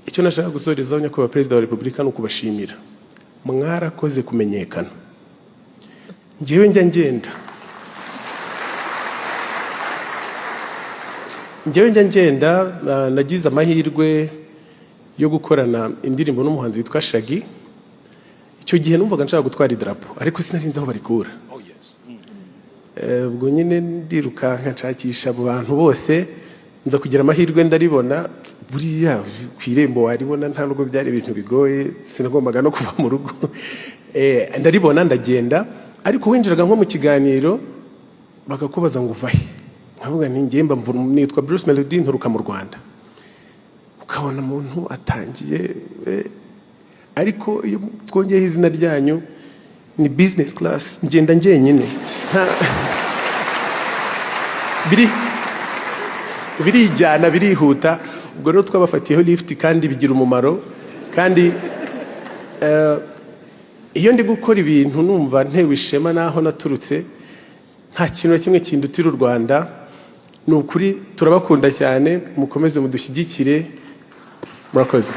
icyo nashaka gusorezaho nyakubahwa Perezida wa Repubulika ni ukubashimira, mwarakoze kumenyekana. Njyewe njya ngenda nagize amahirwe yo gukorana indirimbo n'umuhanzi witwa Shaggy. Icyo gihe numvaga nshaka gutwara idarapo ariko sinarinzi aho barikura. Ubwo nyine ndirukanka nshakisha abo bantu bose, nza kugira amahirwe ndaribona. Buriya ku irembo waribona, nta nubwo byari ibintu bigoye, sinagombaga no kuva mu rugo. Ndaribona ndagenda, ariko winjiraga nko mu kiganiro bakakubaza ngo uvahe, nkavuga nti ngiye mba nitwa Bruce Melody nturuka mu Rwanda. Ukabona umuntu atangiye, ariko iyo twongeye izina ryanyu ni business class, ngenda njyenyine. Birijyana birihuta. Ubwo rero twabafatiyeho lift kandi bigira umumaro. Kandi iyo ndi gukora ibintu numva ntewe ishema naho naturutse, nta kintu na kimwe kindutira u Rwanda. Ni ukuri turabakunda cyane, mukomeze mudushyigikire, murakoze.